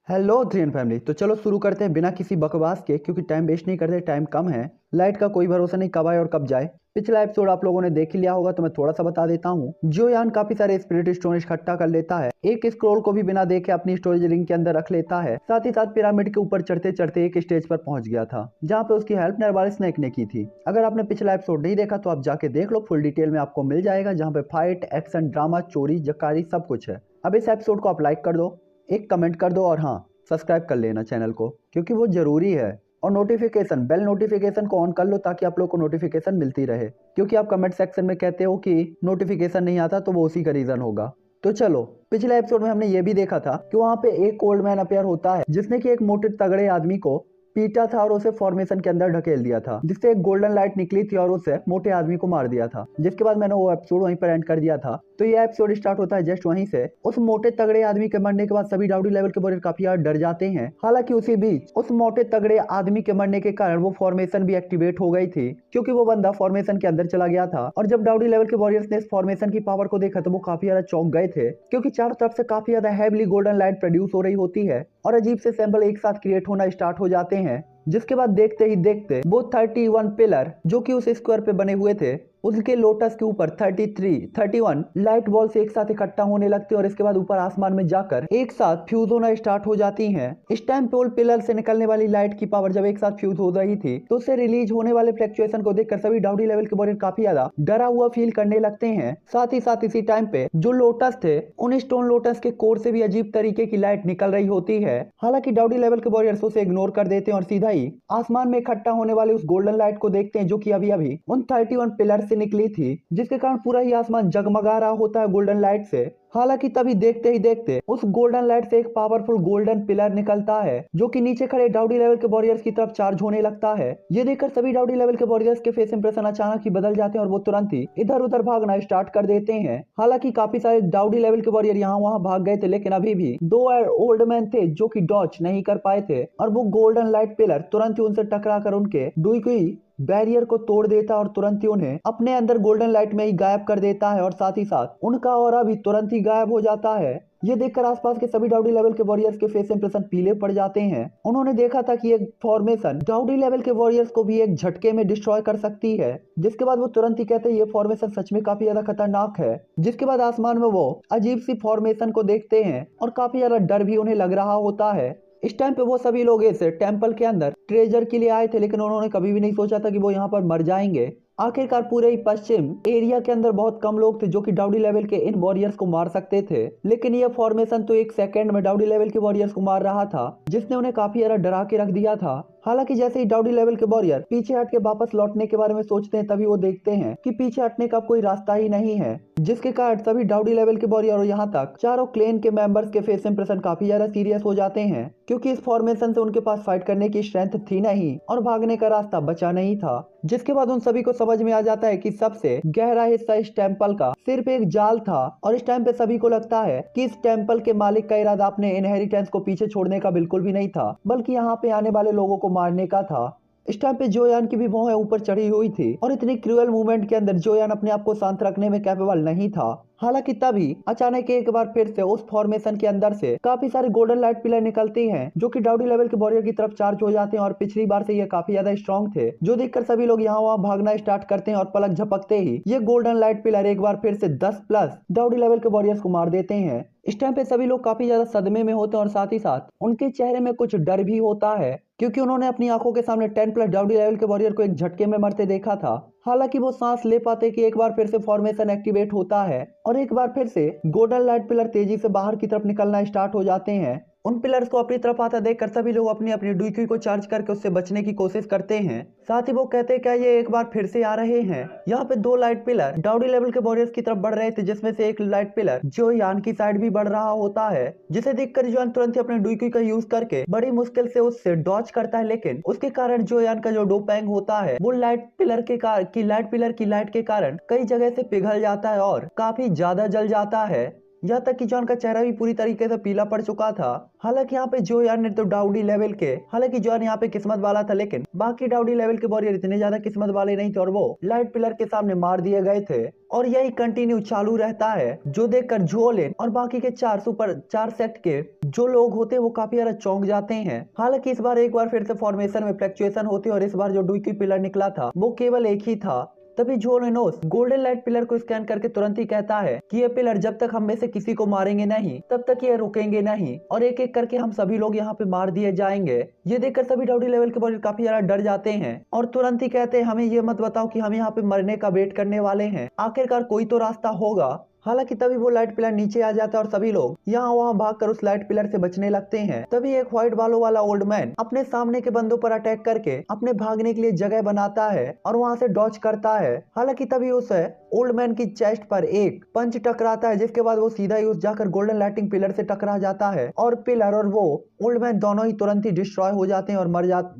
Hello three family. तो चलो शुरू करते हैं बिना किसी बकवास के, क्योंकि टाइम वेस्ट नहीं करते। टाइम कम है, लाइट का कोई भरोसा नहीं कब आए और कब जाए। पिछला एपिसोड आप लोगों ने देख ही लिया होगा, तो मैं थोड़ा सा बता देता हूँ। जो यान काफी सारे स्पिरिट स्टोन इकट्ठा कर लेता है, एक स्क्रोल को भी बिना देखे अपनी स्टोरेज रिंग के अंदर रख लेता है। साथ ही साथ पिरामिड के ऊपर चढ़ते चढ़ते एक स्टेज पर पहुंच गया था, जहाँ पे उसकी हेल्प नरवाल स्नेक ने की थी। अगर आपने पिछला एपिसोड नहीं देखा तो आप जाके देख लो, फुल डिटेल में आपको मिल जाएगा, जहाँ पे फाइट, एक्शन, ड्रामा, चोरी, जकारी सब कुछ है। अब इस एपिसोड को आप लाइक कर दो, एक कमेंट कर दो, और हाँ, सब्सक्राइब कर लेना चैनल को, क्योंकि वो जरूरी है। और नोटिफिकेशन बेल नोटिफिकेशन को ऑन कर लो, ताकि आप लोग को नोटिफिकेशन मिलती रहे। क्योंकि आप कमेंट सेक्शन में कहते हो कि नोटिफिकेशन नहीं आता, तो वो उसी का रीजन होगा। तो चलो, पिछले एपिसोड में हमने ये भी देखा था कि वहां पे एक ओल्ड मैन अपेयर होता है, जिसने कि एक मोटे तगड़े आदमी को पीटा था और उसे फॉर्मेशन के अंदर ढकेल दिया था, जिससे एक गोल्डन लाइट निकली थी और उसे मोटे आदमी को मार दिया था। जिसके बाद मैंने वो एपिसोड वहीं पर एंड कर दिया था। तो ये एपिसोड स्टार्ट होता है जस्ट वहीं से। उस मोटे तगड़े आदमी के मरने के बाद सभी डाउडी लेवल के वॉरियर काफी ज्यादा डर जाते हैं। हालांकि उसी बीच उस मोटे तगड़े आदमी के मरने के कारण वो फॉर्मेशन भी एक्टिवेट हो गई थी, क्योंकि वो बंदा फॉर्मेशन के अंदर चला गया था। और जब डाउडी लेवल के वॉरियर्स ने इस फॉर्मेशन की पावर को देखा, तो वो काफी ज्यादा चौंक गए थे, क्योंकि चारों तरफ से काफी ज्यादा हैवीली गोल्डन लाइट प्रोड्यूस हो रही होती है और अजीब से सिंबल एक साथ क्रिएट होना स्टार्ट हो जाते हैं। जिसके बाद देखते ही देखते वो 31 पिलर जो कि उस स्क्वायर पे बने हुए थे, उसके लोटस के ऊपर 31 लाइट बॉल्स एक साथ इकट्ठा होने लगते हैं और इसके बाद ऊपर आसमान में जाकर एक साथ फ्यूज होना स्टार्ट हो जाती हैं। इस टाइम पे उन पिलर से निकलने वाली लाइट की पावर जब एक साथ फ्यूज हो रही थी, तो उससे रिलीज होने वाले फ्लक्चुएशन को देखकर सभी डाउडी लेवल के वॉरियर काफी ज्यादा डरा हुआ फील करने लगते हैं। साथ ही साथ इसी टाइम पे जो लोटस थे, उन स्टोन लोटस के कोर से भी अजीब तरीके की लाइट निकल रही होती है। हालांकि डाउडी लेवल के वॉरियर्स उसे इग्नोर कर देते हैं और सीधा ही आसमान में इकट्ठा होने वाले उस गोल्डन लाइट को देखते हैं, जो कि अभी अभी उन 31 पिलर से निकली थी, जिसके कारण पूरा ही आसमान जगमगा रहा होता है गोल्डन लाइट से। हालांकि तभी देखते ही देखते उस गोल्डन लाइट से एक पावरफुल गोल्डन पिलर निकलता है, जो कि नीचे खड़े डाउडी लेवल के वॉरियर्स की तरफ चार्ज होने लगता है। ये देखकर सभी डाउडी लेवल के वॉरियर्स के फेस इंप्रेशन अचानक ही बदल जाते हैं और वो तुरंत ही इधर उधर भागना स्टार्ट कर देते हैं। हालांकि काफी सारे डाउडी लेवल के वॉरियर यहाँ वहाँ भाग गए थे, लेकिन अभी भी दो ओल्ड मैन थे जो कि डॉच नहीं कर पाए थे, और वो गोल्डन लाइट पिलर तुरंत ही उनसे टकरा कर उनके डुई बैरियर को तोड़ देता है और तुरंत ही उन्हें अपने अंदर गोल्डन लाइट में ही गायब कर देता है, और साथ ही साथ उनका ऑरा भी तुरंत ही गायब हो जाता है। ये देखकर आसपास के सभी डाउडी लेवल के वॉरियर्स के फेस इंप्रेशन पीले पड़ जाते हैं। उन्होंने देखा था कि एक फॉर्मेशन डाउडी लेवल के वॉरियर्स को भी एक झटके में डिस्ट्रॉय कर सकती है। जिसके बाद वो तुरंत ही कहते हैं ये फॉर्मेशन सच में काफी ज्यादा खतरनाक है। जिसके बाद आसमान में वो अजीब सी फॉर्मेशन को देखते हैं और काफी ज्यादा डर भी उन्हें लग रहा होता है। इस टाइम पे वो सभी लोग इस टेम्पल के अंदर ट्रेजर के लिए आए थे, लेकिन उन्होंने कभी भी नहीं सोचा था कि वो यहाँ पर मर जाएंगे। आखिरकार पूरे ही पश्चिम एरिया के अंदर बहुत कम लोग थे जो कि डाउडी लेवल के इन वॉरियर्स को मार सकते थे, लेकिन ये फॉर्मेशन तो एक सेकंड में डाउडी लेवल के वॉरियर्स को मार रहा था, जिसने उन्हें काफी ज्यादा डरा के रख दिया था। हालांकि जैसे ही डाउडी लेवल के वॉरियर पीछे हट के वापस लौटने के बारे में सोचते हैं, तभी वो देखते हैं कि पीछे हटने का कोई रास्ता ही नहीं है, जिसके कारण सभी डाउडी लेवल के वॉरियर और यहाँ तक चारों क्लेन के मेंबर्स के फेस इंप्रेशन काफी ज्यादा सीरियस हो जाते हैं, क्योंकि इस फॉर्मेशन से उनके पास फाइट करने की स्ट्रेंथ थी नहीं और भागने का रास्ता बचा नहीं था। जिसके बाद उन सभी को समझ में आ जाता है कि सबसे गहरा हिस्सा इस टेम्पल का सिर्फ एक जाल था, और इस टाइम पे सभी को लगता है कि इस टेम्पल के मालिक का इरादा अपने इनहेरिटेंस को पीछे छोड़ने का बिल्कुल भी नहीं था, बल्कि यहाँ पे आने वाले लोगों को मारने का था। इस टाइम पे जोयान की भी भौहें ऊपर चढ़ी हुई थी, और इतनी क्रूअल मूवमेंट के अंदर जोयान अपने आप को शांत रखने में कैपेबल नहीं था। हालांकि तभी अचानक एक बार फिर से उस फॉर्मेशन के अंदर से काफी सारे गोल्डन लाइट पिलर निकलती हैं, जो कि डाउडी लेवल के वॉरियर की तरफ चार्ज हो जाते हैं, और पिछली बार से ये काफी ज्यादा स्ट्रॉन्ग थे, जो देखकर सभी लोग यहाँ वहाँ भागना स्टार्ट करते हैं, और पलक झपकते ही ये गोल्डन लाइट पिलर एक बार फिर से 10 प्लस डाउडी लेवल के वॉरियर्स को मार देते हैं। इस टाइम पे सभी लोग काफी ज्यादा सदमे में होते हैं, और साथ ही साथ उनके चेहरे में कुछ डर भी होता है, क्योंकि उन्होंने अपनी आंखों के सामने 10 प्लस डाउडी लेवल के वॉरियर को एक झटके में मरते देखा था। हालांकि वो सांस ले पाते कि एक बार फिर से फॉर्मेशन एक्टिवेट होता है, और एक बार फिर से गोल्डन लाइट पिलर तेजी से बाहर की तरफ निकलना स्टार्ट हो जाते हैं। उन पिलर्स को अपनी तरफ आता देखकर सभी लोग अपनी अपनी डुईक्यू को चार्ज करके उससे बचने की कोशिश करते हैं। साथ ही वो कहते हैं क्या ये एक बार फिर से आ रहे हैं। यहाँ पे दो लाइट पिलर डाउडी लेवल के वॉरियर्स की तरफ बढ़ रहे थे, जिसमें से एक लाइट पिलर जो यान की साइड भी बढ़ रहा होता है, जिसे देखकर जोयान तुरंत ही अपने डुईक्यू का यूज करके बड़ी मुश्किल से उससे डॉच करता है, लेकिन उसके कारण जोयान का जो डोपैंग होता है वो लाइट पिलर की लाइट के कारण कई जगह से पिघल जाता है और काफी ज्यादा जल जाता है। यहाँ तक कि जॉन का चेहरा भी पूरी तरीके से पीला पड़ चुका था। हालांकि यहाँ पे जोयान ने तो डाउडी लेवल के हालांकि जॉन यहाँ पे किस्मत वाला था, लेकिन बाकी डाउडी लेवल के वॉरियर इतने ज्यादा किस्मत वाले नहीं थे और वो लाइट पिलर के सामने मार दिए गए थे। और यही कंटिन्यू चालू रहता है, जो देखकर जोलिन और बाकी के चार सेक्ट के जो लोग होते हैं वो काफी ज्यादा चौंक जाते हैं। हालांकि इस बार एक बार फिर से फॉर्मेशन में फ्लक्चुएशन होती है और इस बार जो डुई पिलर निकला था वो केवल एक ही था। तभी जो लेनोस गोल्डन लाइट पिलर को स्कैन करके तुरंत ही कहता है कि ये पिलर जब तक हम में से किसी को मारेंगे नहीं तब तक ये रुकेंगे नहीं और एक एक करके हम सभी लोग यहाँ पे मार दिए जाएंगे। ये देखकर सभी डाउडी लेवल के बॉडी काफी ज्यादा डर जाते हैं और तुरंत ही कहते हैं हमें ये मत बताओ कि हम यहाँ पे मरने का वेट करने वाले हैं, आखिरकार कोई तो रास्ता होगा। हालांकि तभी वो लाइट पिलर नीचे आ जाता है और सभी लोग यहाँ वहाँ भागकर उस लाइट पिलर से बचने लगते हैं। तभी एक व्हाइट बालों वाला ओल्ड मैन अपने सामने के बंदों पर अटैक करके अपने भागने के लिए जगह बनाता है और वहाँ से डॉज करता है। हालांकि तभी उस ओल्ड मैन की चेस्ट पर एक पंच टकराता है जिसके बाद वो सीधा ही उस जाकर गोल्डन लाइटिंग पिलर से टकरा जाता है और पिलर और वो ओल्ड मैन दोनों ही तुरंत ही डिस्ट्रॉय हो जाते हैं और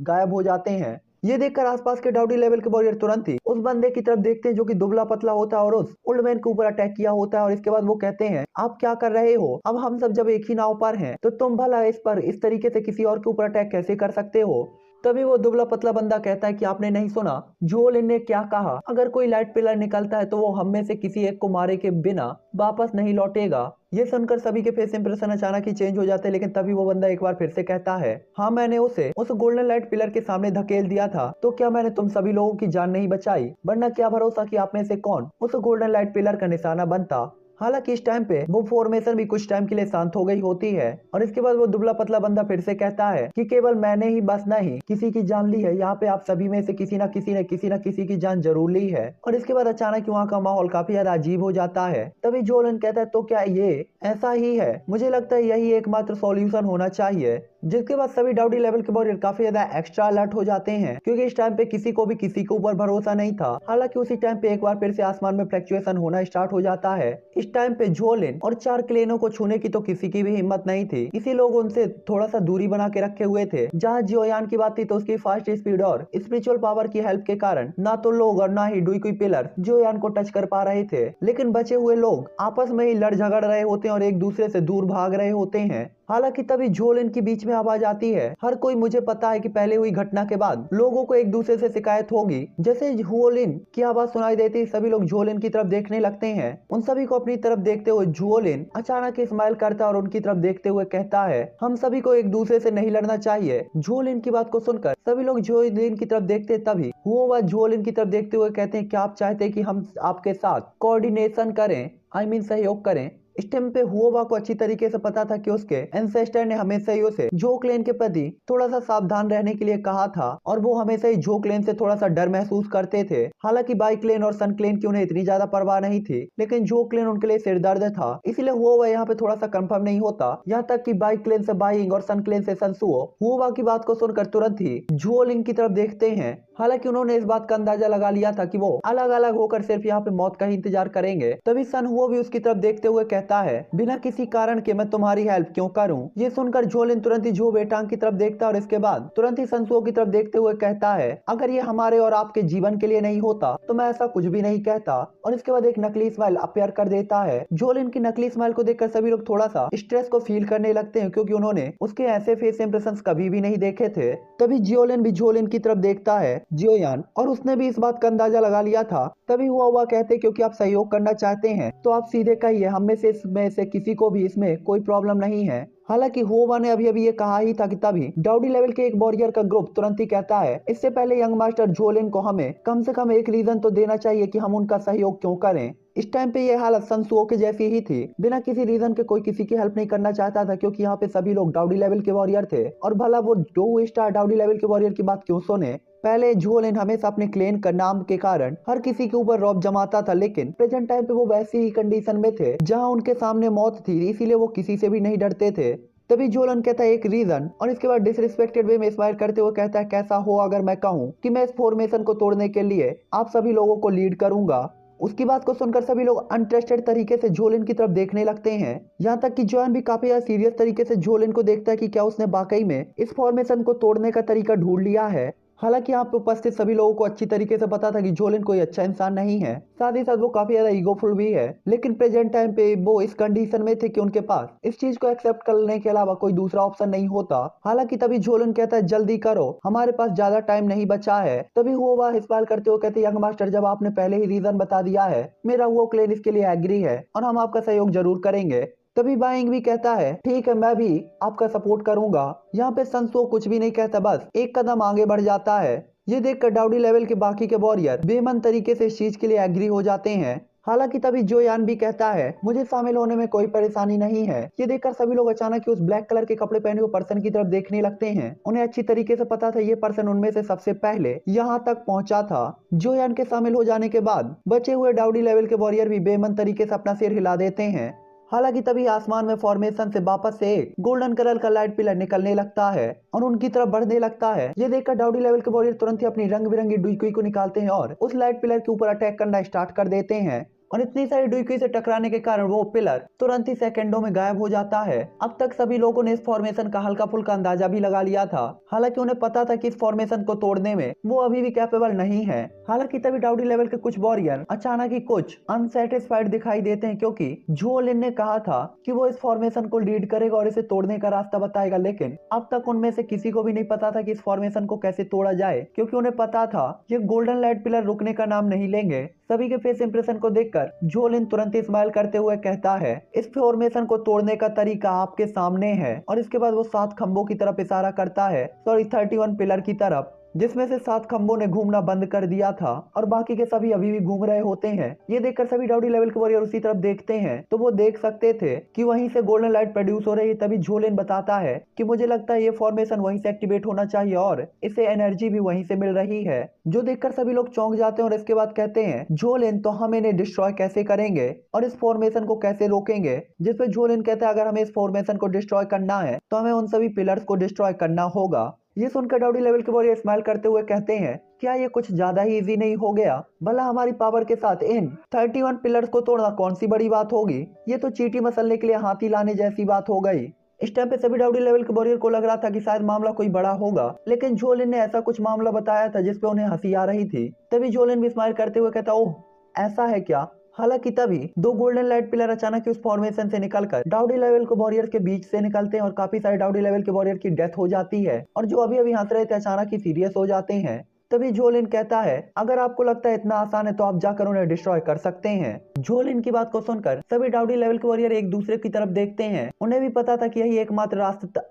गायब हो जाते हैं। ये देखकर आसपास के डाउडी लेवल के वॉरियर तुरंत ही उस बंदे की तरफ देखते हैं जो कि दुबला पतला होता है और उस ओल्ड मैन के ऊपर अटैक किया होता है और इसके बाद वो कहते हैं आप क्या कर रहे हो, अब हम सब जब एक ही नाव पर हैं तो तुम भला इस पर इस तरीके से किसी और के ऊपर अटैक कैसे कर सकते हो। तभी वो दुबला पतला बंदा कहता है कि आपने नहीं सुना जोलिन ने क्या कहा, अगर कोई लाइट पिलर निकलता है तो वो हम में से किसी एक को मारे के बिना वापस नहीं लौटेगा। ये सुनकर सभी के फेस इंप्रेशन अचानक ही चेंज हो जाते हैं, लेकिन तभी वो बंदा एक बार फिर से कहता है हाँ मैंने उसे उस गोल्डन लाइट पिलर के सामने धकेल दिया था, तो क्या मैंने तुम सभी लोगों की जान नहीं बचाई, वरना क्या भरोसा कि आप में से कौन उस गोल्डन लाइट पिलर का निशाना बनता। हालांकि इस टाइम पे वो फॉर्मेशन भी कुछ टाइम के लिए शांत हो गई होती है और इसके बाद वो दुबला पतला बंदा फिर से कहता है कि केवल मैंने ही बस नहीं किसी की जान ली है, यहाँ पे आप सभी में से किसी न किसी ने किसी न किसी की जान जरूर ली है। और इसके बाद अचानक वहाँ का माहौल काफी ज्यादा अजीब हो जाता है। तभी जोलन कहता है तो क्या ये ऐसा ही है, मुझे लगता है यही एकमात्र सॉल्यूशन होना चाहिए। जिसके बाद सभी डाउडी लेवल के वॉरियर काफी ज्यादा एक्स्ट्रा अलर्ट हो जाते हैं क्योंकि इस टाइम पे किसी को भी किसी के ऊपर भरोसा नहीं था। हालांकि उसी टाइम पे एक बार फिर से आसमान में फ्लक्चुएशन होना स्टार्ट हो जाता है। इस टाइम पे जोलिन और 4 क्लेनों को छूने की तो किसी की भी हिम्मत नहीं थी, इसी लोग उनसे थोड़ा सा दूरी बना के रखे हुए थे। जहाँ जियोयान की बात थी तो उसकी फास्ट स्पीड और स्पिरिचुअल पावर की हेल्प के कारण ना तो लोग और ना ही डुई पिलर जियोयान को टच कर पा रहे थे, लेकिन बचे हुए लोग आपस में ही लड़ झगड़ रहे होते हैं और एक दूसरे से दूर भाग रहे होते हैं। हालांकि तभी जोलिन की बीच में आवाज आती है हर कोई मुझे पता है कि पहले हुई घटना के बाद लोगों को एक दूसरे से शिकायत होगी। जैसे जुओलिन की आवाज सुनाई देती सभी लोग जुओलिन की तरफ देखने लगते हैं। उन सभी को अपनी तरफ देखते हुए जुओलिन अचानक स्माइल करता है और उनकी तरफ देखते हुए कहता है हम सभी को एक दूसरे से नहीं लड़ना चाहिए। जुओलिन की बात को सुनकर सभी लोग जुओलिन की तरफ देखते तभी वो जुओलिन की तरफ देखते हुए कहते हैं क्या आप चाहते हैं कि हम आपके साथ कोऑर्डिनेशन करें, आई मीन सहयोग करें। इस टाइम पे हुओवा को अच्छी तरीके से पता था कि उसके एंसेस्टर ने हमेशा ही उसे जो क्लेन के प्रति थोड़ा सा सावधान रहने के लिए कहा था और वो हमेशा ही जो क्लेन से थोड़ा सा डर महसूस करते थे। हालांकि बाई क्लेन और सन क्लेन की उन्हें इतनी ज्यादा परवाह नहीं थी, लेकिन जो क्लेन उनके लिए सिरदर्द था, इसलिए हुओवा यहाँ पे थोड़ा सा कंफर्म नहीं होता। यहाँ तक कि बाई क्लेन से बाइंग और सन क्लेन से सनसुओ हुओवा की बात को सुनकर तुरंत ही जुओलिन की तरफ देखते हैं। हालांकि उन्होंने इस बात का अंदाजा लगा लिया था कि वो अलग अलग होकर सिर्फ यहाँ पे मौत का ही इंतजार करेंगे। तभी सन हुओ भी उसकी तरफ देखते हुए कहता है बिना किसी कारण के मैं तुम्हारी हेल्प क्यों करूं। ये सुनकर जोलिन तुरंत ही जो बेटांग की तरफ देखता है और इसके बाद तुरंत ही सनसुओ की तरफ देखते हुए कहता है अगर ये हमारे और आपके जीवन के लिए नहीं होता तो मैं ऐसा कुछ भी नहीं कहता। और इसके बाद एक नकली स्माइल अपीयर कर देता है। जोलिन की नकली स्माइल को देखकर सभी लोग थोड़ा सा स्ट्रेस को फील करने लगते हैं क्योंकि उन्होंने उसके ऐसे फेस इंप्रेशन कभी भी नहीं देखे थे। तभी जियोलिन भी जोलिन की तरफ देखता है जियोयान, और उसने भी इस बात का अंदाजा लगा लिया था। तभी हुआ कहते क्योंकि आप सहयोग करना चाहते हैं तो आप सीधे कहिए, हम में से इसमें से किसी को भी इसमें कोई प्रॉब्लम नहीं है। हालांकि हुआ ने अभी ये कहा ही था कि तभी डाउडी लेवल के एक वॉरियर का ग्रुप तुरंत ही कहता है इससे पहले यंग मास्टर जोलिन को हमें कम से कम एक रीजन तो देना चाहिए कि हम उनका सहयोग क्यों करें। इस टाइम पे ये हालत सनसुओ के जैसी ही थी, बिना किसी रीजन के कोई किसी की हेल्प नहीं करना चाहता था क्योंकि यहाँ पे सभी लोग डाउडी लेवल के वॉरियर थे और भला वो 2 स्टार डाउडी लेवल के वॉरियर की बात क्यों सुने। पहले जुओलिन हमेशा अपने क्लेन का नाम के कारण हर किसी के ऊपर रौब जमाता था, लेकिन प्रेजेंट टाइम पे वो वैसी ही कंडीशन में थे जहां उनके सामने मौत थी, इसीलिए वो किसी से भी नहीं डरते थे। तभी जोलन कहता है एक रीजन, और इसके बाद डिसरिस्पेक्टेड वे में स्माइल करते हुए कहता है कैसा हो अगर मैं कहूँ कि मैं इस फॉर्मेशन को तोड़ने के लिए आप सभी लोगों को लीड करूंगा। उसकी बात को सुनकर सभी लोग अनट्रस्टेड तरीके से जोलिन की तरफ देखने लगते हैं। यहाँ तक कि जॉन भी काफी ज्यादा सीरियस तरीके से जोलिन को देखता है कि क्या उसने वाकई में इस फॉर्मेशन को तोड़ने का तरीका ढूंढ लिया है। हालांकि यहाँ पे उपस्थित सभी लोगों को अच्छी तरीके से पता था कि जोलिन कोई अच्छा इंसान नहीं है, साथ ही साथ वो काफी ज्यादा ईगोफुल भी है, लेकिन प्रेजेंट टाइम पे वो इस कंडीशन में थे कि उनके पास इस चीज को एक्सेप्ट करने के अलावा कोई दूसरा ऑप्शन नहीं होता। हालांकि तभी जोलिन कहता है जल्दी करो, हमारे पास ज्यादा टाइम नहीं बचा है। तभी हुआ इस्तेमाल करते हुए कहते यंग मास्टर जब आपने पहले ही रीजन बता दिया है, मेरा वो क्लेम इसके लिए एग्री है और हम आपका सहयोग जरूर करेंगे। तभी बाइंग भी कहता है ठीक है मैं भी आपका सपोर्ट करूंगा। यहाँ पे सनसो कुछ भी नहीं कहता, बस एक कदम आगे बढ़ जाता है। ये देखकर डाउडी लेवल के बाकी के वॉरियर बेमन तरीके से इस चीज के लिए एग्री हो जाते हैं। हालांकि तभी जोयान भी कहता है मुझे शामिल होने में कोई परेशानी नहीं है। ये देखकर सभी लोग अचानक ही उस ब्लैक कलर के कपड़े पहने हुए पर्सन की तरफ देखने लगते हैं। उन्हें अच्छी तरीके से पता था ये पर्सन उनमें से सबसे पहले यहाँ तक पहुंचा था। जोयान के शामिल हो जाने के बाद बचे हुए डाउडी लेवल के वॉरियर भी बेमन तरीके से अपना सिर हिला देते हैं। हालांकि तभी आसमान में फॉर्मेशन से वापस से एक गोल्डन कलर का लाइट पिलर निकलने लगता है और उनकी तरफ बढ़ने लगता है। ये देखकर डाउडी लेवल के वॉरियर तुरंत ही अपनी रंग बिरंगी डुइकुई को निकालते हैं और उस लाइट पिलर के ऊपर अटैक करना स्टार्ट कर देते हैं। और इतनी सारी डुइकुई से टकराने के कारण वो पिलर तुरंत ही सेकंडों में गायब हो जाता है। अब तक सभी लोगों ने इस फॉर्मेशन का हल्का फुल्का अंदाजा भी लगा लिया था। हालांकि उन्हें पता था कि इस फॉर्मेशन को तोड़ने में वो अभी भी कैपेबल नहीं है। हालांकि तभी डाउडी लेवल के कुछ वॉरियर अचानक ही कुछ अनसेटिस्फाइड दिखाई देते हैं, क्योंकि जो लिन ने कहा था कि वो इस फॉर्मेशन को लीड करेगा और इसे तोड़ने का रास्ता बताएगा, लेकिन अब तक उनमें से किसी को भी नहीं पता था कि इस फॉर्मेशन को कैसे तोड़ा जाए, क्योंकि उन्हें पता था ये गोल्डन लाइट पिलर रुकने का नाम नहीं लेंगे। सभी के फेस इंप्रेशन को देखकर जोलिन तुरंत ही स्माइल करते हुए कहता है इस फॉर्मेशन को तोड़ने का तरीका आपके सामने है। और इसके बाद वो 7 खंभों की तरफ इशारा करता है, सॉरी 31 पिलर की तरफ, जिसमें से 7 खंभों ने घूमना बंद कर दिया था और बाकी के सभी अभी भी घूम रहे होते हैं। ये देखकर सभी डाउडी लेवल के वॉरियर उसी तरफ देखते हैं तो वो देख सकते थे कि वहीं से गोल्डन लाइट प्रोड्यूस हो रही है। तभी जोलिन बताता है कि मुझे लगता है ये फॉर्मेशन वहीं से एक्टिवेट होना चाहिए और इसे एनर्जी भी वहीं से मिल रही है। जो देखकर सभी लोग चौंक जाते हैं और इसके बाद कहते हैं जोलिन तो हम इन्हें डिस्ट्रॉय कैसे करेंगे और इस फॉर्मेशन को कैसे रोकेंगे। जिसपे जोलिन कहता है अगर हमें इस फॉर्मेशन को डिस्ट्रॉय करना है तो हमें उन सभी पिलर्स को डिस्ट्रॉय करना होगा। ये सुनकर डाउडी लेवल के वॉरियर स्माइल करते हुए कहते हैं क्या ये कुछ ज्यादा ही इजी नहीं हो गया? भला हमारी पावर के साथ इन 31 पिलर्स को तोड़ना कौन सी बड़ी बात होगी? ये तो चींटी मसलने के लिए हाथी लाने जैसी बात हो गई। इस टाइम पे सभी डाउडी लेवल के वॉरियर को लग रहा था कि शायद मामला कोई बड़ा होगा, लेकिन जोलिन ने ऐसा कुछ मामला बताया था जिसपे उन्हें हंसी आ रही थी। तभी जोलिन भी स्माइल करते हुए कहता ओह ऐसा है क्या? हालांकि तभी 2 गोल्डन लाइट पिलर अचानक ही उस फॉर्मेशन से निकलकर डाउडी लेवल के वॉरियर के बीच से निकलते हैं और काफी सारे डाउडी लेवल के वॉरियर की डेथ हो जाती है और जो अभी अभी हंस रहे थे अचानक ही सीरियस हो जाते हैं। तभी जोलिन कहता है अगर आपको लगता है इतना आसान है तो आप जाकर उन्हें डिस्ट्रॉय कर सकते हैं। जोलिन की बात को सुनकर सभी डाउडी लेवल के वॉरियर एक दूसरे की तरफ देखते हैं। उन्हें भी पता था कि यही एकमात्र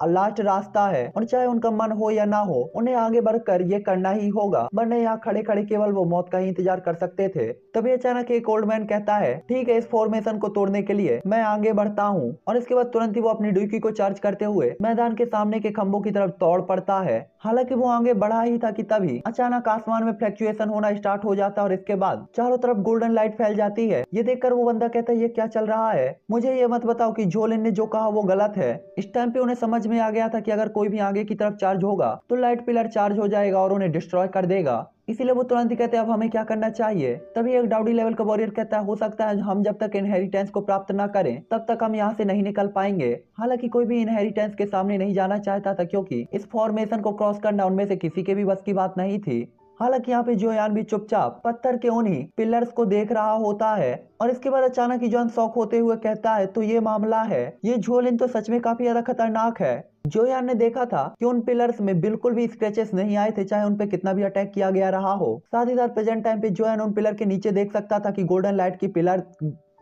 लास्ट रास्ता है और चाहे उनका मन हो या ना हो उन्हें आगे बढ़कर ये करना ही होगा, वरना यहाँ खड़े खड़े केवल वो मौत का ही इंतजार कर सकते थे। तभी अचानक एक ओल्ड मैन कहता है ठीक है इस फॉर्मेशन को तोड़ने के लिए मैं आगे बढ़ता हूँ। और इसके बाद तुरंत ही वो अपनी डुइकी को चार्ज करते हुए मैदान के सामने के खंभों की तरफ दौड़ पड़ता है। हालांकि वो आगे बढ़ा ही था कि तभी अचानक आसमान में फ्लक्चुएशन होना स्टार्ट हो जाता है और इसके बाद चारों तरफ गोल्डन लाइट फैल जाती है। ये देखकर वो बंदा कहता है ये क्या चल रहा है? मुझे ये मत बताओ कि जोलिन ने जो कहा वो गलत है। इस टाइम पे उन्हें समझ में आ गया था कि अगर कोई भी आगे की तरफ चार्ज होगा तो लाइट पिलर चार्ज हो जाएगा और उन्हें डिस्ट्रॉय कर देगा। इसीलिए वो तुरंत ही कहते हैं अब हमें क्या करना चाहिए। तभी एक डाउडी लेवल का वॉरियर कहता है हो सकता है हम जब तक इनहेरिटेंस को प्राप्त ना करें तब तक हम यहाँ से नहीं निकल पाएंगे। हालांकि कोई भी इनहेरिटेंस के सामने नहीं जाना चाहता था, क्योंकि इस फॉर्मेशन को क्रॉस करना उनमें से किसी के भी बस की बात नहीं थी। हालांकि यहाँ पे जोयान भी चुपचाप पत्थर के उन्हीं पिलर्स को देख रहा होता है और इसके बाद अचानक ही जॉन शॉक होते हुए कहता है तो ये मामला है, ये जोलिन तो सच में काफी ज्यादा खतरनाक है। जोयान ने देखा था कि उन पिलर्स में बिल्कुल भी स्क्रैचेस नहीं आए थे, चाहे उन पे कितना भी अटैक किया गया रहा हो। साथ ही साथ प्रेजेंट टाइम पे जोयान उन पिलर के नीचे देख सकता था कि गोल्डन लाइट की पिलर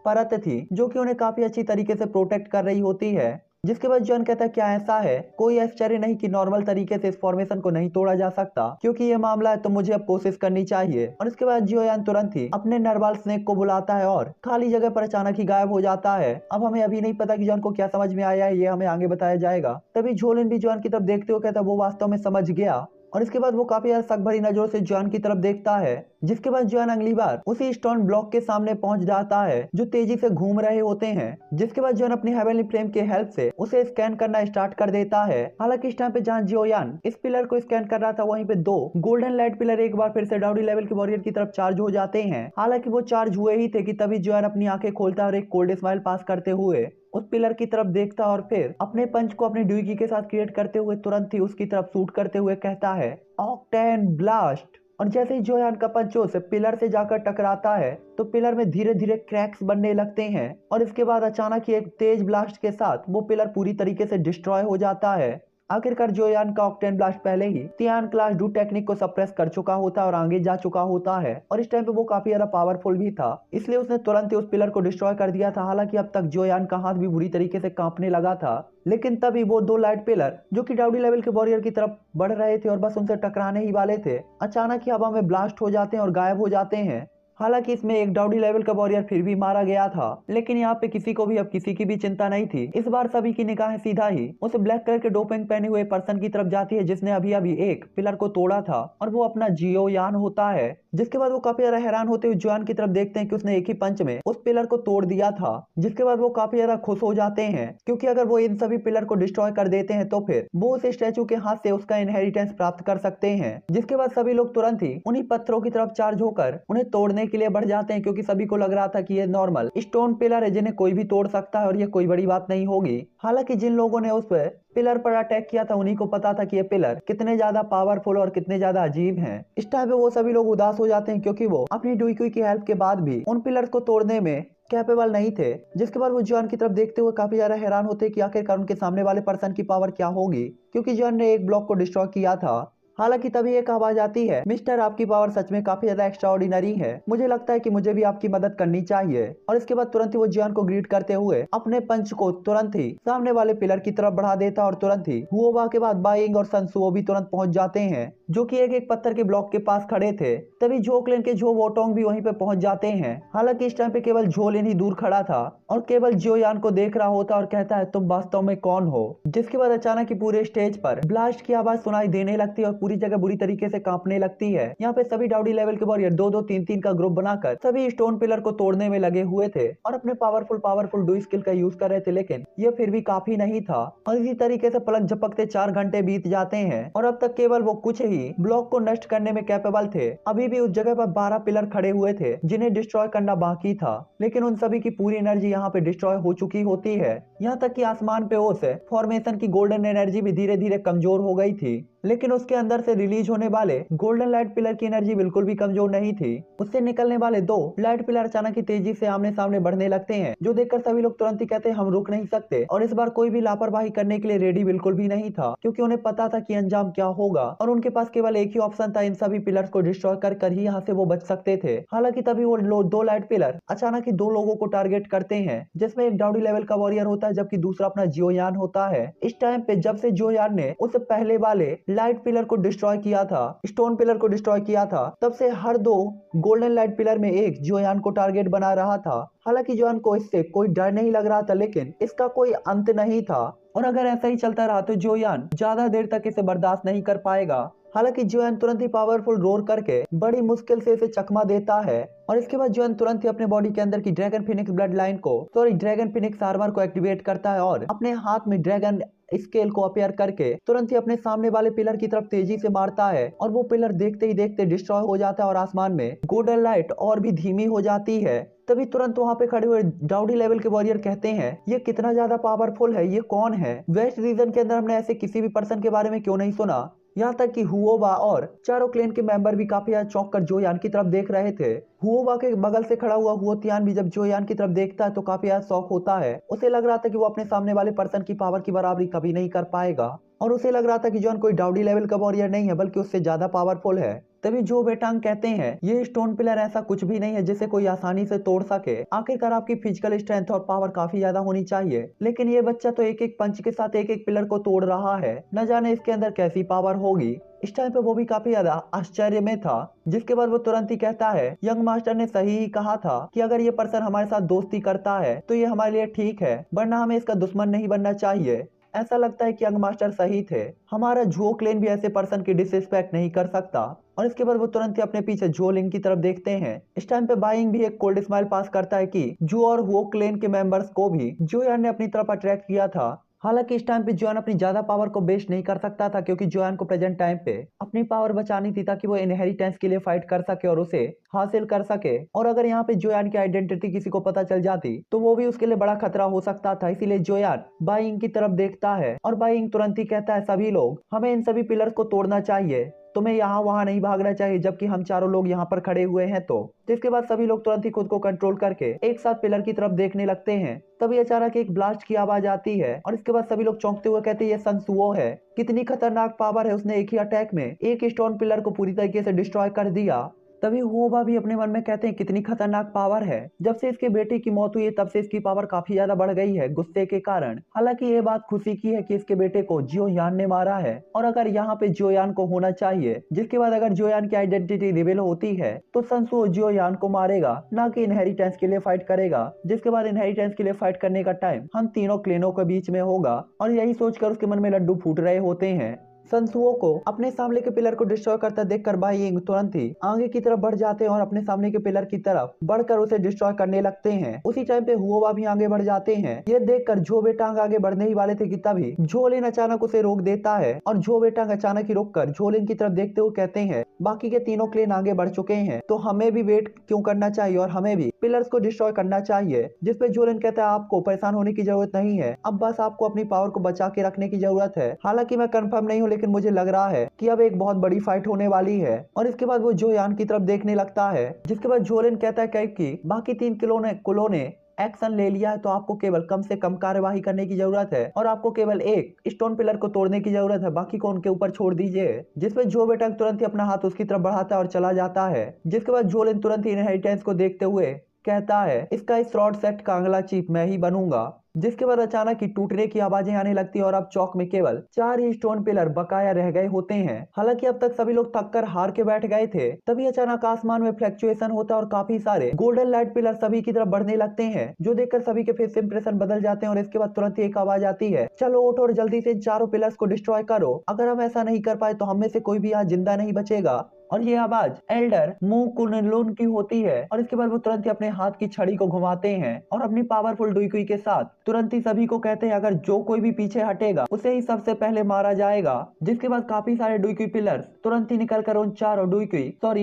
परत थी जो कि उन्हें काफी अच्छी तरीके से प्रोटेक्ट कर रही होती है। जिसके बाद जॉन कहता है क्या ऐसा है? कोई आश्चर्य नहीं कि नॉर्मल तरीके से इस फॉर्मेशन को नहीं तोड़ा जा सकता, क्योंकि ये मामला है तो मुझे अब कोशिश करनी चाहिए। और इसके बाद जोयान तुरंत ही अपने नरवाल स्नेक को बुलाता है और खाली जगह पर अचानक ही गायब हो जाता है। अब हमें अभी नहीं पता कि जॉन को क्या समझ में आया है, ये हमें आगे बताया जाएगा। तभी जोलिन भी जॉन की तरफ देखते हुए कहता है वो वास्तव में समझ गया। और इसके बाद वो काफी ज्यादा शक भरी नजरों से जॉन की तरफ देखता है। जिसके बाद जॉन अगली बार उसी स्टोन ब्लॉक के सामने पहुंच जाता है जो तेजी से घूम रहे होते हैं। जिसके बाद जॉन अपनी हेवनली फ्लेम के हेल्प से उसे स्कैन करना स्टार्ट कर देता है। हालांकि इस टाइम पे जहाँ जोयान इस पिलर को स्कैन कर रहा था वहीं पे 2 गोल्डन लाइट पिलर एक बार फिर से डाउडी लेवल के वॉरियर की तरफ चार्ज हो जाते हैं। हालांकि वो चार्ज हुए ही थे कि तभी जॉन अपनी आंखें खोलता है और एक कोल्ड स्माइल पास करते हुए उस पिलर की तरफ देखता और फिर अपने पंच को अपनी डुइकी के साथ क्रिएट करते हुए तुरंत ही उसकी तरफ शूट करते हुए कहता है ऑक्टेन ब्लास्ट। और जैसे ही जोयान का पंच उस पिलर से जाकर टकराता है तो पिलर में धीरे धीरे क्रैक्स बनने लगते हैं और इसके बाद अचानक ही एक तेज ब्लास्ट के साथ वो पिलर पूरी तरीके से डिस्ट्रॉय हो जाता है। आखिरकार जोयान का ऑक्टेन ब्लास्ट पहले ही तियान क्लास डू टेक्निक को सप्रेस कर चुका होता है और आगे जा चुका होता है, और इस टाइम पे वो काफी ज्यादा पावरफुल भी था, इसलिए उसने तुरंत ही उस पिलर को डिस्ट्रॉय कर दिया था। हालांकि अब तक जोयान का हाथ भी बुरी तरीके से कांपने लगा था, लेकिन तभी वो दो लाइट पिलर जो कि डाउडी लेवल के वॉरियर की तरफ बढ़ रहे थे और बस उनसे टकराने ही वाले थे, अचानक ही हवा में ब्लास्ट हो जाते हैं और गायब हो जाते हैं। हालांकि इसमें एक डाउडी लेवल का वॉरियर फिर भी मारा गया था, लेकिन यहाँ पे किसी को भी अब किसी की भी चिंता नहीं थी। इस बार सभी की निगाहें सीधा ही उस ब्लैक कलर के डोपिंग पहने हुए पर्सन की तरफ जाती है जिसने अभी अभी एक पिलर को तोड़ा था, और वो अपना जियो यान होता है। जिसके बाद वो काफी ज्यादा हैरान होते हुए जोयान की तरफ देखते हैं कि उसने एक ही पंच में उस पिलर को तोड़ दिया था। जिसके बाद वो काफी ज्यादा खुश हो जाते हैं, क्योंकि अगर वो इन सभी पिलर को डिस्ट्रॉय कर देते हैं तो फिर वो उस स्टैचू के हाथ से उसका इनहेरिटेंस प्राप्त कर सकते हैं। जिसके बाद सभी लोग तुरंत ही उन्हीं पत्थरों की तरफ चार्ज होकर उन्हें तोड़ने के लिए बढ़ जाते हैं, क्योंकि सभी को लग रहा था कि ये नॉर्मल स्टोन पिलर है जिन्हें कोई भी तोड़ सकता है और ये कोई बड़ी बात नहीं होगी। हालांकि जिन लोगों ने उस पिलर पर अटैक किया था उन्हीं को पता था कि ये पिलर कितने ज्यादा पावरफुल और कितने ज्यादा अजीब हैं। इस टाइम पे वो सभी लोग उदास हो जाते हैं, क्योंकि वो अपनी डुईकुई की हेल्प के बाद भी उन पिलर्स को तोड़ने में कैपेबल नहीं थे। जिसके बाद वो जॉन की तरफ देखते हुए काफी ज्यादा हैरान होते कि आखिरकार उनके सामने वाले पर्सन की पावर क्या होगी, क्योंकि जॉन ने एक ब्लॉक को डिस्ट्रॉय किया था। हालांकि तभी एक आवाज आती है, मिस्टर आपकी पावर सच में काफी ज्यादा एक्स्ट्रा ऑर्डिनरी है, मुझे लगता है कि मुझे भी आपकी मदद करनी चाहिए। और इसके बाद तुरंत ही वो जियान को ग्रीट करते हुए अपने पंच को तुरंत ही सामने वाले पिलर की तरफ बढ़ा देता, और तुरंत ही हुओबा के बाद बाइंग और सनसुओ भी तुरंत पहुंच जाते हैं, जो कि एक एक पत्थर के ब्लॉक के पास खड़े थे। तभी झोकलेन के झो वोटोंग भी वहीं पे पहुंच जाते हैं। हालांकि इस टाइम पे केवल झोलेन ही दूर खड़ा था और केवल जियोयान को देख रहा होता और कहता है तुम वास्तव में कौन हो। जिसके बाद अचानक ही पूरे स्टेज पर ब्लास्ट की आवाज सुनाई देने लगती है और पूरी जगह बुरी तरीके से कांपने लगती है। यहाँ पे सभी डाउडी लेवल के वॉरियर दो दो तीन तीन का ग्रुप बनाकर सभी स्टोन पिलर को तोड़ने में लगे हुए थे और अपने पावरफुल डू स्किल का यूज कर रहे थे, लेकिन ये फिर भी काफी नहीं था। और इसी तरीके से पलक झपकते 4 घंटे बीत जाते हैं और अब तक केवल वो कुछ ही ब्लॉक को नष्ट करने में कैपेबल थे। अभी भी उस जगह पर 12 पिलर खड़े हुए थे जिन्हें डिस्ट्रॉय करना बाकी था, लेकिन उन सभी की पूरी एनर्जी यहाँ पे डिस्ट्रॉय हो चुकी होती है। यहाँ तक कि आसमान पे उस फॉर्मेशन की गोल्डन एनर्जी भी धीरे धीरे कमजोर हो गई थी, लेकिन उसके अंदर से रिलीज होने वाले गोल्डन लाइट पिलर की एनर्जी बिल्कुल भी कमजोर नहीं थी। उससे निकलने वाले 2 लाइट पिलर अचानक ही तेजी से आमने सामने बढ़ने लगते हैं, जो देखकर सभी लोग तुरंत ही कहते हैं हम रुक नहीं सकते। और इस बार कोई भी लापरवाही करने के लिए रेडी बिल्कुल भी नहीं था, क्योंकि उन्हें पता था कि अंजाम क्या होगा और उनके पास केवल एक ही ऑप्शन था, इन सभी पिलर्स को डिस्ट्रॉय कर ही यहाँ से वो बच सकते थे। हालांकि तभी वो 2 लाइट पिलर अचानक ही 2 लोगों को टारगेट करते हैं, जिसमें एक डाउडी लेवल का वॉरियर होता है जबकि दूसरा अपना जियोयान होता है। इस टाइम पे जब से जियोयान ने उस पहले वाले लाइट पिलर को डिस्ट्रॉय किया था, स्टोन पिलर को डिस्ट्रॉय किया था, तब से हर 2 गोल्डन लाइट पिलर में एक जियोयान को टारगेट बना रहा था। हालांकि जियोयान को इससे कोई डर नहीं लग रहा था, लेकिन इसका कोई अंत नहीं था और अगर ऐसा ही चलता रहा तो जियोयान ज्यादा देर तक इसे बर्दाश्त नहीं कर पाएगा। हालांकि जियोयान तुरंत ही पावरफुल रोर करके बड़ी मुश्किल से इसे चकमा देता है और इसके बाद जियोयान तुरंत ही अपने बॉडी के अंदर की ड्रैगन फिनिक्स ब्लड लाइन को ड्रैगन फिनिक्स आर्मर को एक्टिवेट करता है और अपने हाथ में ड्रैगन स्केल को अपेयर करके तुरंत ही अपने सामने वाले पिलर की तरफ तेजी से मारता है और वो पिलर देखते ही देखते डिस्ट्रॉय हो जाता है और आसमान में गोल्डन लाइट और भी धीमी हो जाती है। तभी तुरंत वहाँ पे खड़े हुए डाउडी लेवल के वॉरियर कहते हैं ये कितना ज्यादा पावरफुल है, ये कौन है? वेस्ट रीजन के अंदर हमने ऐसे किसी भी पर्सन के बारे में क्यों नहीं सुना। यहाँ तक कि हुओबा और चारों क्लेन के मेंबर भी काफी ज्यादा चौंक कर जोयान की तरफ देख रहे थे। हुओबा के बगल से खड़ा हुआ हुओतियान भी जब जोयान की तरफ देखता है तो काफी ज्यादा शौक होता है। उसे लग रहा था कि वो अपने सामने वाले पर्सन की पावर की बराबरी कभी नहीं कर पाएगा और उसे लग रहा था कि जॉन कोई डाउडी लेवल का वॉरियर नहीं है बल्कि उससे ज्यादा पावरफुल है। तभी जो बेटांग कहते हैं ये स्टोन पिलर ऐसा कुछ भी नहीं है जिसे कोई आसानी से तोड़ सके। आखिरकार आपकी फिजिकल स्ट्रेंथ और पावर काफी ज्यादा होनी चाहिए, लेकिन ये बच्चा तो एक एक पंच के साथ एक एक पिलर को तोड़ रहा है, न जाने इसके अंदर कैसी पावर होगी। इस टाइम पे वो भी काफी ज्यादा आश्चर्य में था। जिसके बाद वो तुरंत ही कहता है यंग मास्टर ने सही ही कहा था कि अगर ये पर्सन हमारे साथ दोस्ती करता है तो ये हमारे लिए ठीक है, वरना हमें इसका दुश्मन नहीं बनना चाहिए। ऐसा लगता है कि यंग मास्टर सही थे, हमारा झो क्लेन भी ऐसे पर्सन की डिसरिस्पेक्ट नहीं कर सकता। और इसके बाद वो तुरंत ही अपने पीछे जो लिंग की तरफ देखते हैं। इस टाइम पे बाइंग भी एक कोल्ड स्माइल पास करता है कि जो और वो क्लेन के मेंबर्स को भी जोयान ने अपनी तरफ अट्रैक्ट किया था। हालांकि इस टाइम पे जोयान अपनी ज्यादा पावर को बेस्ट नहीं कर सकता था, क्योंकि जोयान को प्रेजेंट टाइम पे अपनी पावर बचानी थी ताकि वो इनहेरिटेंस के लिए फाइट कर सके और उसे हासिल कर सके। और अगर यहाँ पे जोयान की आइडेंटिटी किसी को पता चल जाती तो वो भी उसके लिए बड़ा खतरा हो सकता था। इसीलिए जोयान बाइंग की तरफ देखता है और बाइंग तुरंत ही कहता है सभी लोग हमें इन सभी पिलर्स को तोड़ना चाहिए। तुम्हें यहाँ वहां नहीं भागना चाहिए, जबकि हम चारों लोग यहाँ पर खड़े हुए हैं। तो जिसके बाद सभी लोग तुरंत ही खुद को कंट्रोल करके एक साथ पिलर की तरफ देखने लगते हैं। तभी अचानक एक ब्लास्ट की आवाज आती है और इसके बाद सभी लोग चौंकते हुए कहते हैं ये सनसुओ है। कितनी खतरनाक पावर है, उसने एक ही अटैक में एक स्टोन पिलर को पूरी तरीके से डिस्ट्रॉय कर दिया। तभी हुओबा भी अपने मन में कहते हैं कितनी खतरनाक पावर है। जब से इसके बेटे की मौत हुई है तब से इसकी पावर काफी ज्यादा बढ़ गई है गुस्से के कारण। हालांकि ये बात खुशी की है कि इसके बेटे को जियोयान ने मारा है और अगर यहाँ पे जियोयान को होना चाहिए। जिसके बाद अगर जियोयान की आइडेंटिटी रिवील होती है तो सनसुओ जियोयान को मारेगा, ना कि इनहेरिटेंस के लिए फाइट करेगा। जिसके बाद इनहेरिटेंस के लिए फाइट करने का टाइम हम तीनों क्लेनों के बीच में होगा और यही सोचकर उसके मन में लड्डू फूट रहे होते हैं। सनसुओ को अपने सामने के पिलर को डिस्ट्रॉय करता देखकर बाई यिंग तुरंत ही आगे की तरफ बढ़ जाते हैं और अपने सामने के पिलर की तरफ बढ़कर उसे डिस्ट्रॉय करने लगते हैं। उसी टाइम पे हुओबा भी आगे बढ़ जाते हैं। ये देखकर जो बेटांग आगे बढ़ने ही वाले थे कि तभी झोलिन अचानक उसे रोक देता है और जो बेटांग अचानक ही रोककर झोलिन की तरफ देखते हुए कहते हैं बाकी के तीनों क्लेन आगे बढ़ चुके हैं तो हमें भी वेट क्यों करना चाहिए और हमें भी पिलर्स को डिस्ट्रॉय करना चाहिए। जिसपे झोलिन कहता है आपको परेशान होने की जरूरत नहीं है, अब बस आपको अपनी पावर को बचा के रखने की जरूरत है। हालांकि मैं कंफर्म नहीं हूँ लेकिन मुझे लग रहा है कि अब एक बहुत बड़ी फाइट होने वाली है। और इसके बाद वो जोयान की तरफ देखने लगता है। जिसके बाद झोलिन कहता है कि बाकी तीन कुलों ने एक्शन ले लिया है तो आपको केवल कम से कम कार्यवाही करने की जरूरत है और आपको केवल एक स्टोन पिलर को तोड़ने की जरूरत है, बाकी को उनके ऊपर छोड़ दीजिए। जिसपे जो बेटा तुरंत ही अपना हाथ उसकी तरफ बढ़ाता है और चला जाता है। जिसके बाद जोलिन तुरंत ही इनहेरिटेंस को देखते हुए कहता है इसका इस रॉड सेट का अगला चीफ मैं ही बनूंगा। जिसके बाद अचानक ही टूटने की आवाजें आने लगती है और अब चौक में केवल 4 ही स्टोन पिलर बकाया रह गए होते हैं। हालांकि अब तक सभी लोग थक कर हार के बैठ गए थे। तभी अचानक आसमान में फ्लक्चुएशन होता है और काफी सारे गोल्डन लाइट पिलर सभी की तरफ बढ़ने लगते हैं, जो देखकर सभी के फेस इंप्रेशन बदल जाते हैं। और इसके बाद तुरंत ही एक आवाज आती है चलो उठो और जल्दी से इन चारों पिलर्स को डिस्ट्रॉय करो, अगर हम ऐसा नहीं कर पाए तो हम में से कोई भी आज जिंदा नहीं बचेगा। और ये आवाज एल्डर मू कुनलुन की होती है। और इसके बाद वो तुरंत ही अपने हाथ की छड़ी को घुमाते हैं और अपनी पावरफुल डुईकुई के साथ तुरंत ही सभी को कहते हैं अगर जो कोई भी पीछे हटेगा उसे ही सबसे पहले मारा जाएगा। जिसके बाद काफी सारे डुईकुई पिलर्स तुरंत ही निकलकर उन चारों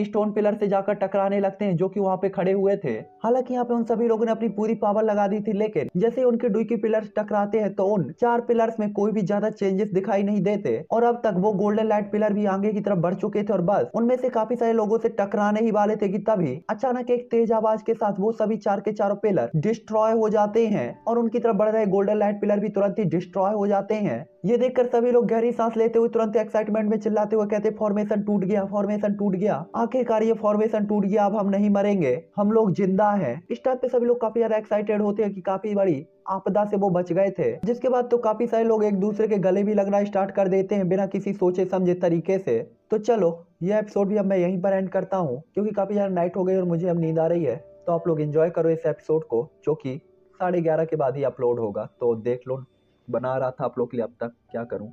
स्टोन पिलर से जाकर टकराने लगते हैं जो कि वहाँ पे खड़े हुए थे। हालांकि यहाँ पे उन सभी लोगों ने अपनी पूरी पावर लगा दी थी, लेकिन जैसे उनके डुईकुई पिलर्स टकराते हैं तो उन 4 पिलर्स में कोई भी ज्यादा चेंजेस दिखाई नहीं देते। और अब तक वो गोल्डन लाइट पिलर भी आगे की तरफ बढ़ चुके थे और बस उनमें से काफी सारे लोगों से टकराने ही वाले थे कि तभी अचानक एक तेज आवाज के साथ वो सभी 4 के चारों पिलर डिस्ट्रॉय हो जाते हैं और उनकी तरफ बढ़ रहे गोल्डन लाइट पिलर भी तुरंत ही डिस्ट्रॉय हो जाते हैं। ये देखकर सभी लोग गहरी सांस लेते हुए तुरंत एक्साइटमेंट में चिल्लाते हुए कहते फॉर्मेशन टूट गया, फॉर्मेशन टूट गया, आखिरकार ये फॉर्मेशन टूट गया, अब हम नहीं मरेंगे, हम लोग जिंदा हैं। इस टाइम पे सभी लोग काफी ज्यादा एक्साइटेड होते हैं कि काफी बड़ी आपदा से वो बच गए थे। जिसके बाद तो काफी सारे लोग एक दूसरे के गले भी लगना स्टार्ट कर देते हैं बिना किसी सोचे समझे तरीके से। तो चलो ये एपिसोड भी अब मैं यहीं पर एंड करता हूँ क्योंकि काफी ज्यादा नाइट हो गई और मुझे अब नींद आ रही है। तो आप लोग एंजॉय करो इस एपिसोड को जो कि 11:30 के बाद ही अपलोड होगा। तो देख लो, बना रहा था आप लोग के लिए, अब तक क्या करूँ।